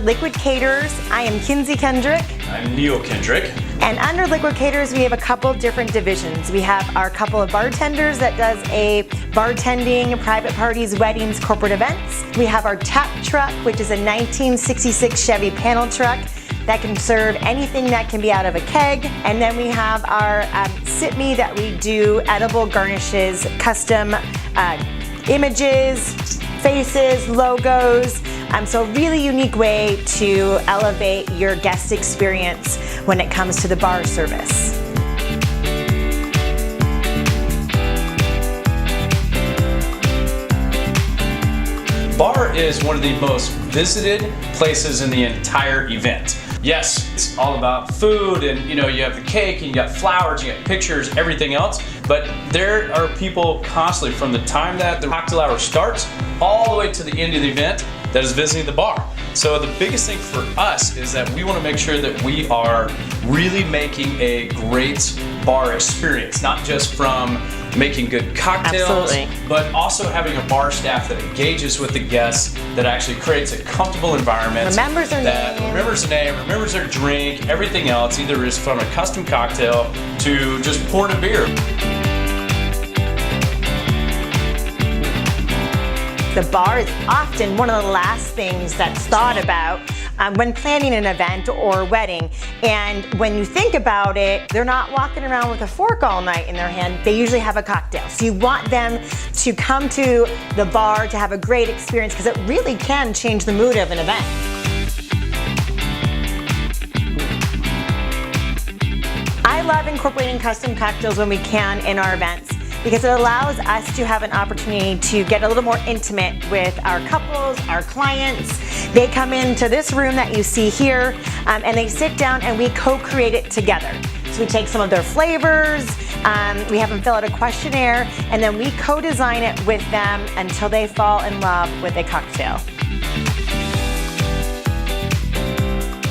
Liquid Caterers. I am Kinsey Kendrick. I'm Neil Kendrick. And under Liquid Caterers, we have a couple different divisions. We have our Couple of Bartenders that does a bartending, private parties, weddings, corporate events. We have our Tap Truck, which is a 1966 Chevy panel truck that can serve anything that can be out of a keg. And then we have our Sit Me that we do edible garnishes, custom images, faces, logos. So a really unique way to elevate your guest experience when it comes to the bar service. Bar is one of the most visited places in the entire event. Yes, it's all about food and you have the cake and you got flowers, you got pictures, everything else, but there are people constantly from the time that the cocktail hour starts all the way to the end of the event that is visiting the bar. So the biggest thing for us is that we want to make sure that we are really making a great bar experience, not just from making good cocktails, but also having a bar staff that engages with the guests, that actually creates a comfortable environment, remembers their name, remembers their drink, everything else, either is from a custom cocktail to just pouring a beer. The bar is often one of the last things that's thought about when planning an event or wedding. And when you think about it, they're not walking around with a fork all night in their hand. They usually have a cocktail. So you want them to come to the bar to have a great experience, because it really can change the mood of an event. I love incorporating custom cocktails when we can in our events, because it allows us to have an opportunity to get a little more intimate with our couples, our clients. They come into this room that you see here, and they sit down and we co-create it together. So we take some of their flavors, we have them fill out a questionnaire, and then we co-design it with them until they fall in love with a cocktail.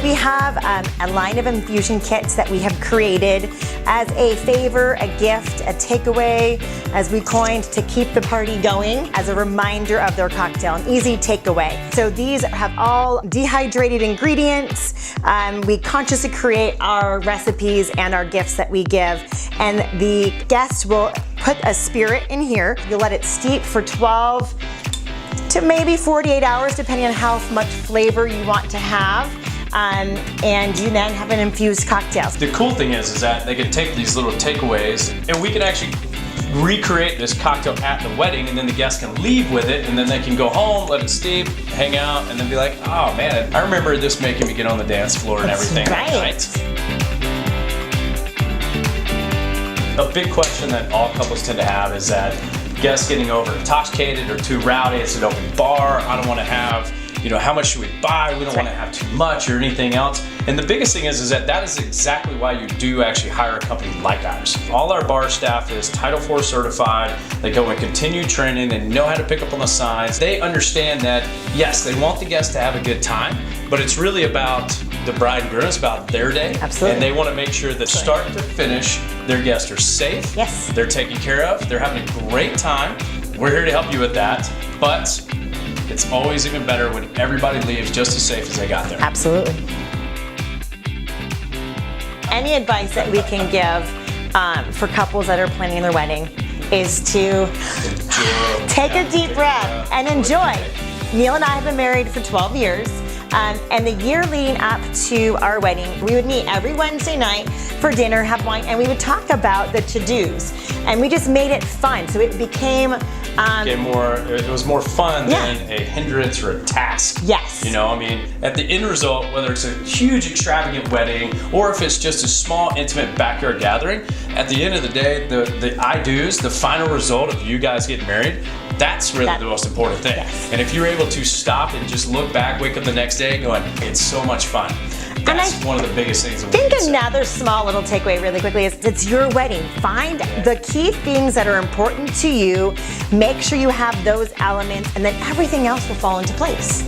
We have a line of infusion kits that we have created as a favor, a gift, a takeaway, as we coined, to keep the party going, as a reminder of their cocktail, an easy takeaway. So these have all dehydrated ingredients. We consciously create our recipes and our gifts that we give, and the guest will put a spirit in here. You let it steep for 12 to maybe 48 hours, depending on how much flavor you want to have. And you then have an infused cocktail. The cool thing is that they can take these little takeaways and we can actually recreate this cocktail at the wedding, and then the guests can leave with it, and then they can go home, let it steep, hang out, and then be like, oh man, I remember this making me get on the dance floor and everything that night. A big question that all couples tend to have is that guests getting over intoxicated or too rowdy. It's an open bar. I don't want to have, how much should we buy? We don't want to have too much or anything else. And the biggest thing is that is exactly why you do actually hire a company like ours. All our bar staff is Title IV certified. They go and continue training. They know how to pick up on the signs. They understand that, yes, they want the guests to have a good time, but it's really about the bride and groom. It's about their day. Absolutely. And they want to make sure that start to finish, their guests are safe. Yes. They're taken care of. They're having a great time. We're here to help you with that. But it's always even better when everybody leaves just as safe as they got there. Absolutely. Any advice that we can give for couples that are planning their wedding is to take a deep breath and enjoy. Neil and I have been married for 12 years. And the year leading up to our wedding, we would meet every Wednesday night for dinner, have wine, and we would talk about the to-dos. And we just made it fun. So it became it was more fun than a hindrance or a task. Yes. At the end result, whether it's a huge extravagant wedding or if it's just a small intimate backyard gathering, at the end of the day, the I-dos, the final result of you guys getting married, that's really the most important thing. Yes. And if you're able to stop and just look back, wake up the next day going, it's so much fun. That's one of the biggest things that we can say. Another small little takeaway really quickly is it's your wedding. Find the key things that are important to you. Make sure you have those elements, and then everything else will fall into place.